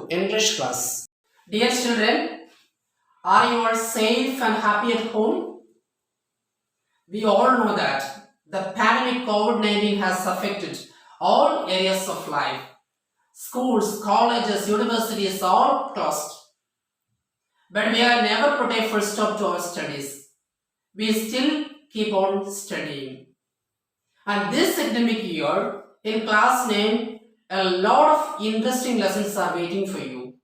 to English class. Dear children, are you all safe and happy at home? We all know that the pandemic COVID-19 has affected all areas of life. Schools, colleges, universities all closed. But we are never put a full stop to our studies. We still keep on studying. And this academic year, in class 9, a lot of interesting lessons are waiting for you.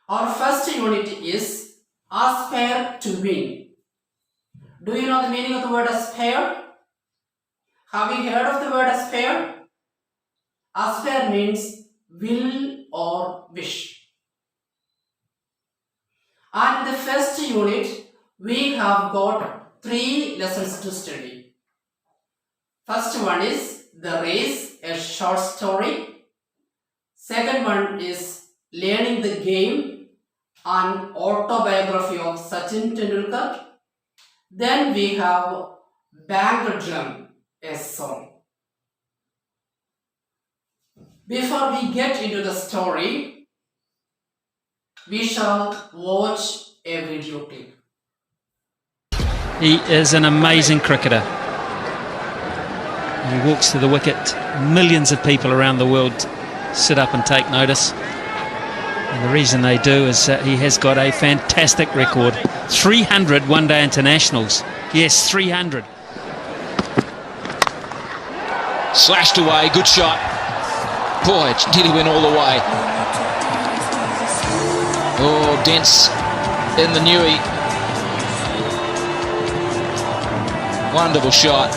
Our first unit is aspire to win. Do you know the meaning of the word aspire? Have you heard of the word aspire? Aspire means will or wish. And in the first unit, we have got 3 lessons to study. First one is The Race, a short story. Second one is Learning the Game, an autobiography of Sachin Tendulkar. Then we have Bang the Drum, a song. Before we get into the story, we shall watch a video clip. He is an amazing cricketer. He walks to the wicket. Millions of people around the world sit up and take notice. And the reason they do is he has got a fantastic record. 300 one-day internationals. Yes, 300. Slashed away, good shot. Boy, it nearly went all the way. Oh, Dents in the newie. Wonderful shot.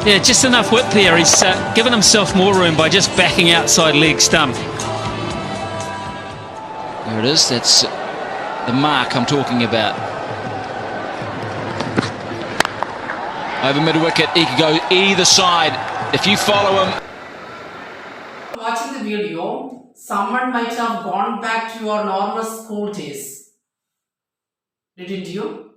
Yeah, just enough width there. He's given himself more room by just backing outside leg stump. There it is, that's the mark I'm talking about. Over mid-wicket, he could go either side. If you follow him. Watching the video, someone might have gone back to your normal school days. Didn't you?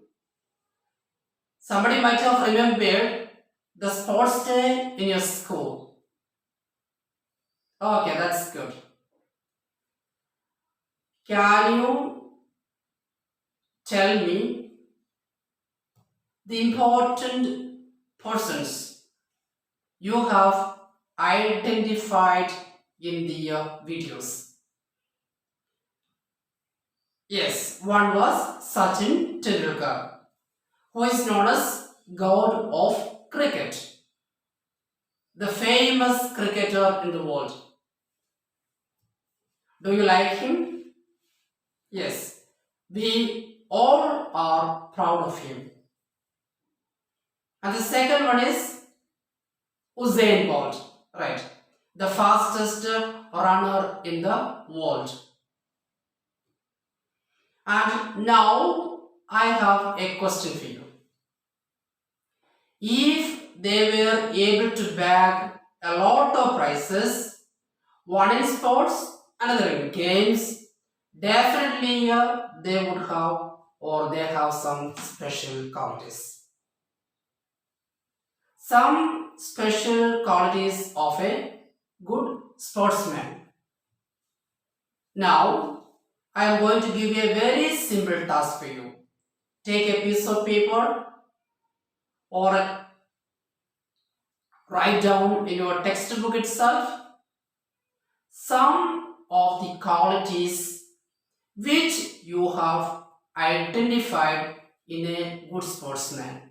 Somebody might have remembered the sports day in your school. Okay, that's good. Can you tell me the important persons you have identified in the videos? Yes, one was Sachin Tendulkar, who is known as God of Cricket, the famous cricketer in the world. Do you like him? Yes, we all are proud of him. And the second one is Usain Bolt, right? The fastest runner in the world. And now I have a question for you. If they were able to bag a lot of prizes, one in sports, another in games, definitely they would have or they have some special qualities. Some special qualities of a good sportsman. Now, I am going to give you a very simple task for you. Take a piece of paper or write down in your textbook itself some of the qualities which you have identified in a good sportsman.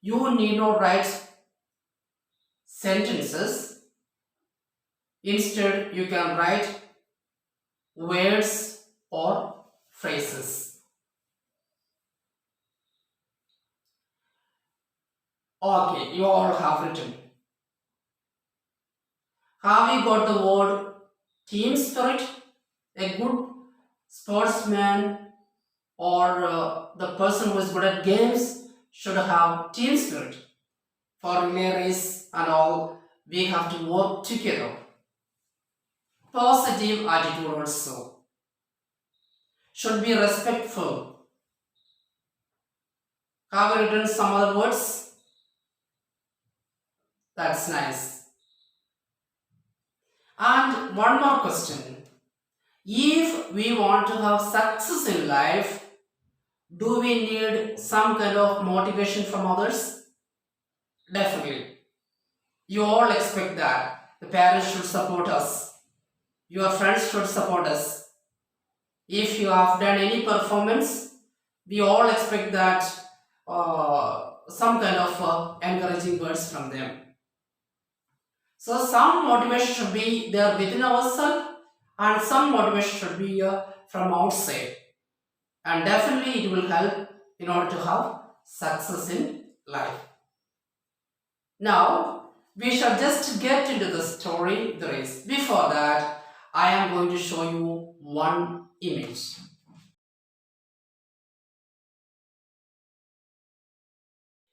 You need not write sentences. Instead, you can write words or phrases. Okay, you all have written. Have you got the word team spirit? A good sportsman or the person who is good at games should have team spirit. For relay race and all, we have to work together. Positive attitude also. Should be respectful. Have you written some other words? That's nice. And one more question. If we want to have success in life, do we need some kind of motivation from others? Definitely. You all expect that the parents should support us, your friends should support us. If you have done any performance, we all expect that some kind of encouraging words from them. So some motivation should be there within ourselves and some motivation should be from outside. And definitely it will help in order to have success in life. Now, we shall just get into the story there is. Before that, I am going to show you one image.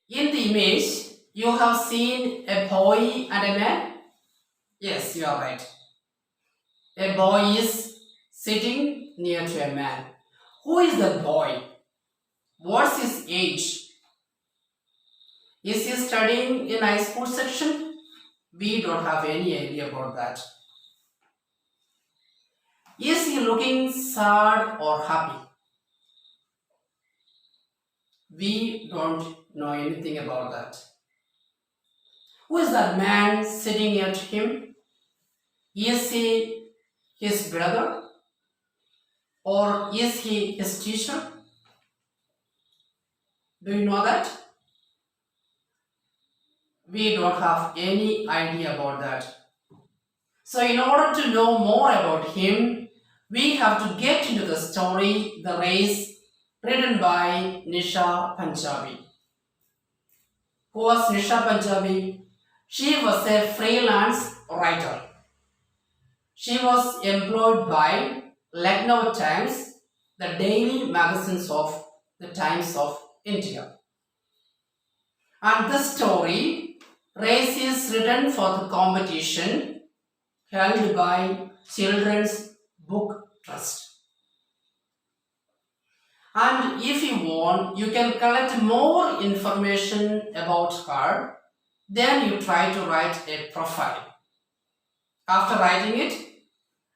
In the image, you have seen a boy and a man. Yes, you are right. A boy is sitting near to a man. Who is the boy? What's his age? Is he studying in high school section? We don't have any idea about that. Is he looking sad or happy? We don't know anything about that. Who is that man sitting near to him? Is he his brother? Or is he his teacher? Do you know that? We don't have any idea about that. So in order to know more about him, we have to get into the story, The Race, written by Nisha Panjabi. Who was Nisha Panjabi? She was a freelance writer. She was employed by Lucknow Times, the daily magazines of the Times of India. And this story, Race, is written for the competition held by Children's Book Trust. And if you want, you can collect more information about her. Then you try to write a profile. After writing it,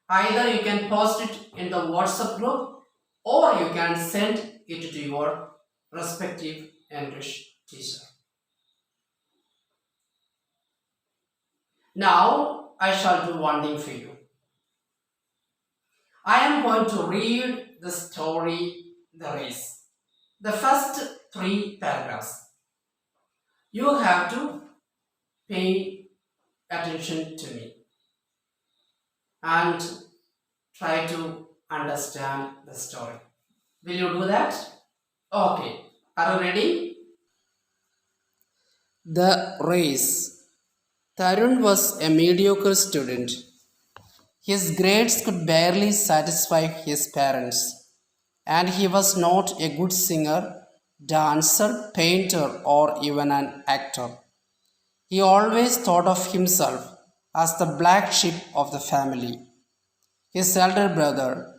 either you can post it in the WhatsApp group or you can send it to your respective English teacher. Now, I shall do one thing for you. I am going to read the story, The Race. The first 3 paragraphs. You have to pay attention to me and try to understand the story. Will you do that? Okay. Are you ready? The Race. Tarun was a mediocre student. His grades could barely satisfy his parents, and he was not a good singer, dancer, painter, or even an actor. He always thought of himself as the black sheep of the family. His elder brother,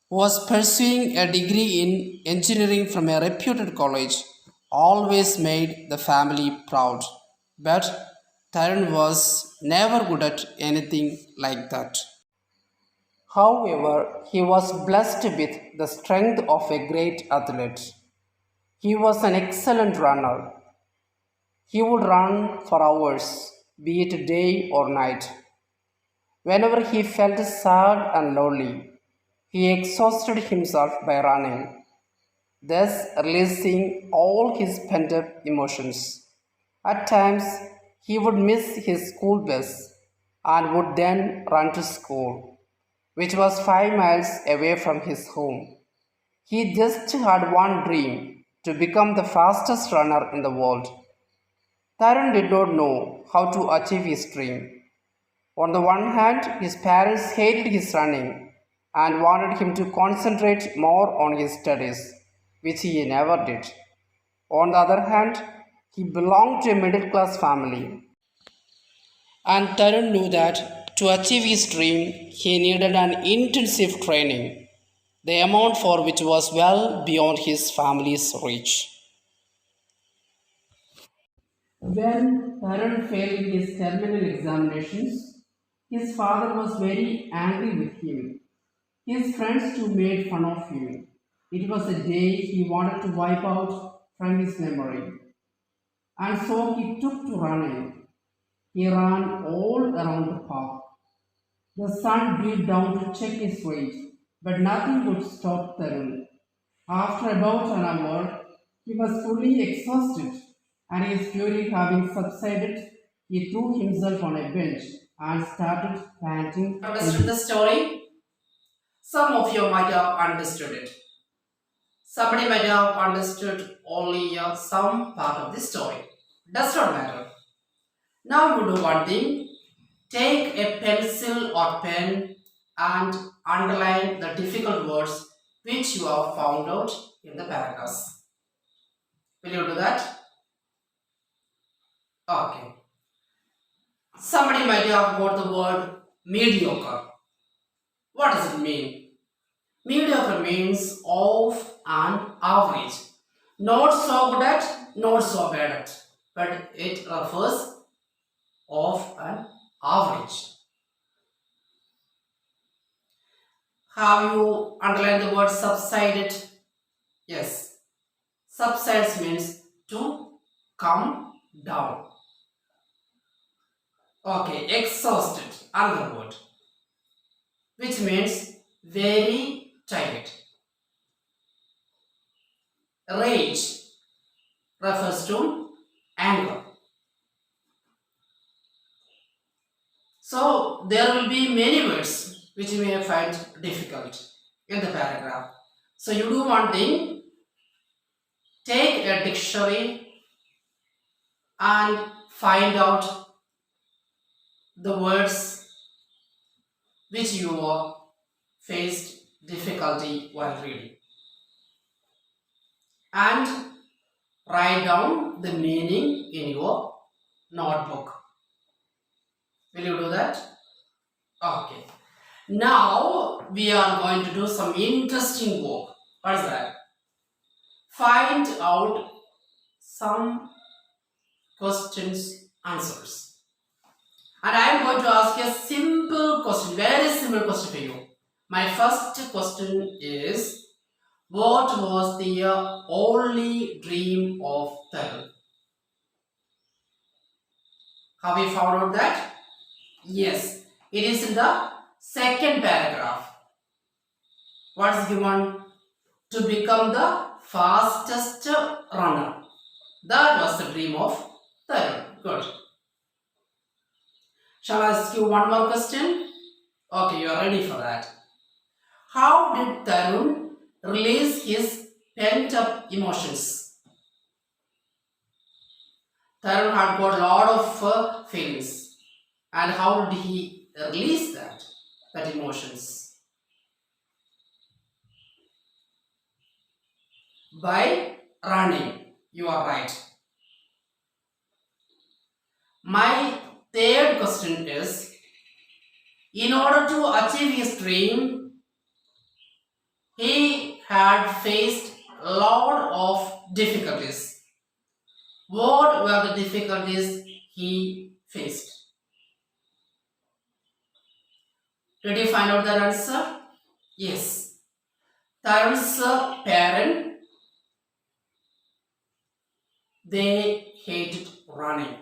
who was pursuing a degree in engineering from a reputed college, always made the family proud. But Tarun was never good at anything like that. However, he was blessed with the strength of a great athlete. He was an excellent runner. He would run for hours, be it day or night. Whenever he felt sad and lonely, he exhausted himself by running, thus releasing all his pent up emotions. At times, he would miss his school bus and would then run to school, which was 5 miles away from his home. He just had one dream, to become the fastest runner in the world. Tarun did not know how to achieve his dream. On the one hand, his parents hated his running and wanted him to concentrate more on his studies, which he never did. On the other hand, he belonged to a middle class family, and Tarun knew that to achieve his dream, he needed an intensive training, the amount for which was well beyond his family's reach. When Tarun failed his terminal examinations, His father was very angry with him. His friends too made fun of him. It was a day he wanted to wipe out from his memory, and so he took to running. He ran all around the park. The sun beat down to check his weight, but nothing would stop Tarun. After about an hour, he was fully exhausted, and his fury having subsided, he threw himself on a bench and started panting. Understood the story? Some of you might have understood it. Somebody might have understood only some part of the story. Does not matter. Now you do one thing. Take a pencil or pen and underline the difficult words which you have found out in the paragraphs. Will you do that? Okay. Somebody might have got the word mediocre. What does it mean? Mediocre means of and average. Not so good at, not so bad at. But it refers of and average. Have you underlined the word subsided? Yes. Subsides means to come down. Okay, exhausted, another word, which means very tired. Rage refers to anger. So there will be many words which you may find difficult in the paragraph. So you do one thing, take a dictionary and find out the words which you faced difficulty while reading, and write down the meaning in your notebook. Will you do that? Okay. Now we are going to do some interesting work. What is that? Find out some questions, answers. And I am going to ask you a simple question, very simple question for you. My first question is, what was the only dream of Tarun? Have you found out that? Yes, it is in the second paragraph. What is given? To become the fastest runner. That was the dream of Tarun. Good. Shall I ask you one more question? Okay, you are ready for that. How did Tarun release his pent-up emotions? Tarun had got a lot of feelings. And how did he release that emotions? By running. You are right. My third question is, in order to achieve his dream, he had faced a lot of difficulties. What were the difficulties he faced? Did you find out the answer? Yes. Tarun's parent, they hated running.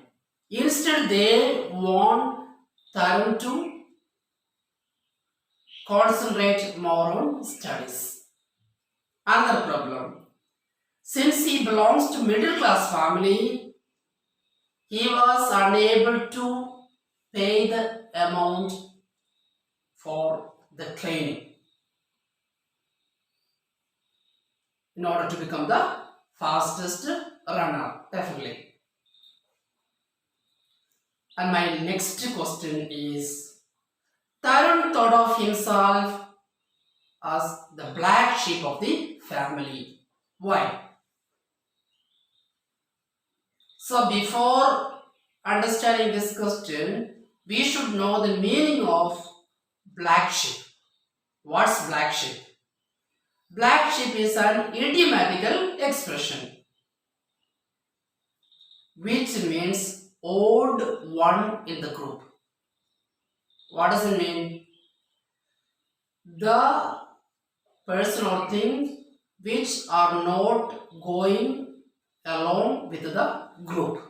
Instead, they want Tarun to concentrate more on studies. Another problem. Since he belongs to middle class family, he was unable to pay the amount for the training in order to become the fastest runner, definitely. And my next question is, Tarun thought of himself as the black sheep of the family. Why? So before understanding this question, we should know the meaning of black sheep. What's black sheep? Black sheep is an idiomatical expression which means odd one in the group. What does it mean? The person or thing which are not going along with the group.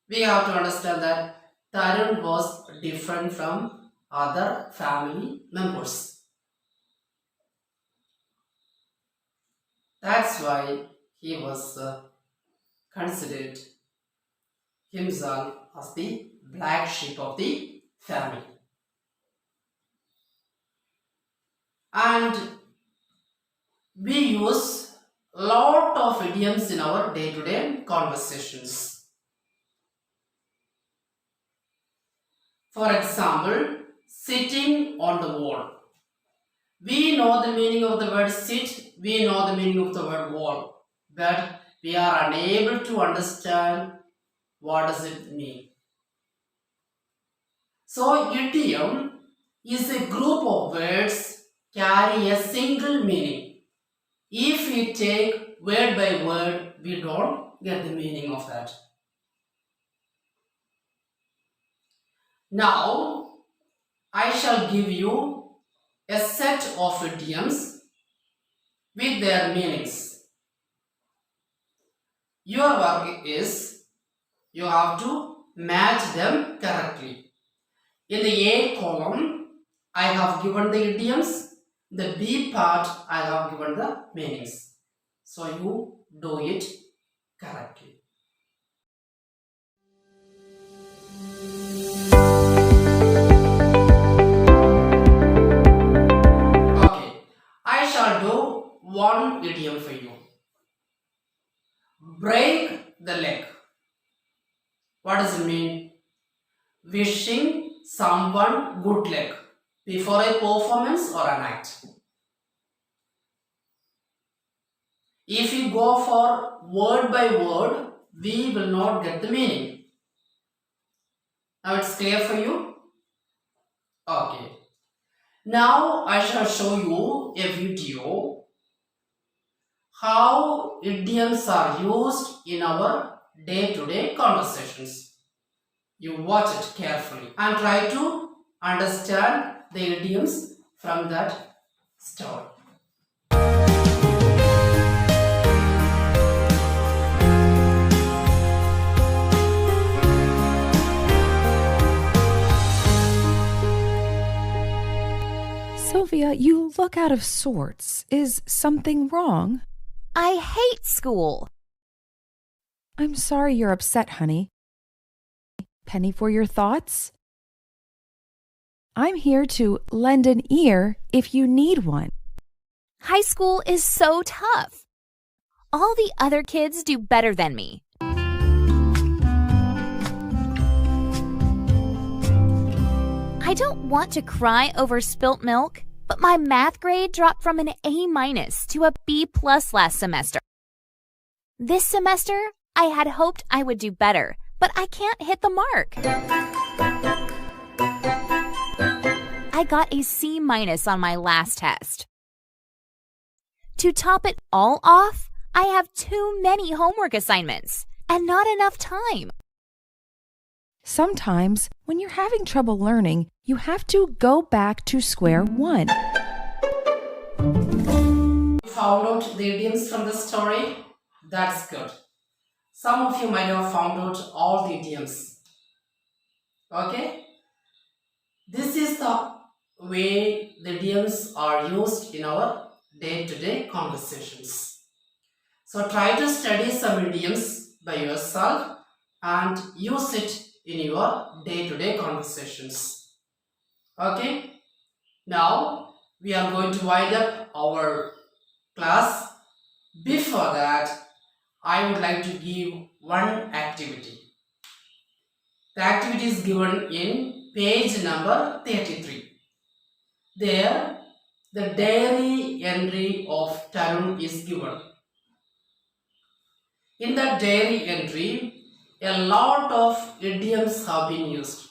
We have to understand that Tarun was different from other family members. That's why he was considered himself as the black sheep of the family. And we use a lot of idioms in our day-to-day conversations. For example, sitting on the wall. We know the meaning of the word sit, we know the meaning of the word wall, but we are unable to understand what does it mean. So idiom is a group of words carry a single meaning. If we take word by word, we don't get the meaning of that. Now, I shall give you a set of idioms with their meanings. Your work is you have to match them correctly. In the A column, I have given the idioms. The B part, I have given the meanings. So you do it correctly. Okay, I shall do one idiom for you. Break the leg. What does it mean? Wishing someone good luck before a performance or an act. If we go for word by word, we will not get the meaning. Now it's clear for you? Okay. Now I shall show you a video how idioms are used in our day-to-day conversations. You watch it carefully and try to understand the idioms from that story. Sylvia, you look out of sorts. Is something wrong? I hate school. I'm sorry you're upset, honey. Penny for your thoughts? I'm here to lend an ear if you need one. High school is so tough. All the other kids do better than me. I don't want to cry over spilt milk, but my math grade dropped from an A- to a B+ last semester. This semester, I had hoped I would do better, but I can't hit the mark. I got a C- on my last test. To top it all off, I have too many homework assignments and not enough time. Sometimes, when you're having trouble learning, you have to go back to square one. You found out the idioms from the story? That's good. Some of you might have found out all the idioms. Okay? This is the way the idioms are used in our day-to-day conversations. So try to study some idioms by yourself and use it in your day-to-day conversations. Okay? Now we are going to wind up our class. Before that, I would like to give one activity. The activity is given in page number 33. There, the diary entry of Tarun is given. In that diary entry, a lot of idioms have been used.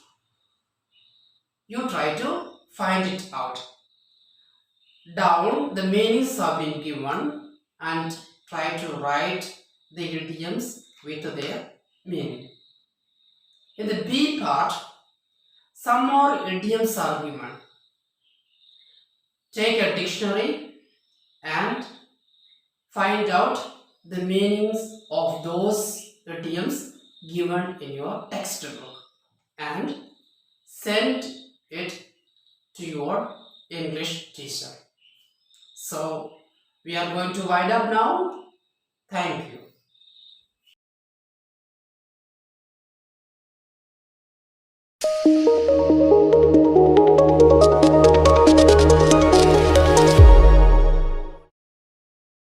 You try to find it out. Down, the meanings have been given and try to write the idioms with their meaning. In the B part, some more idioms are given. Take a dictionary and find out the meanings of those idioms given in your textbook and send it to your English teacher. So we are going to wind up now. Thank you.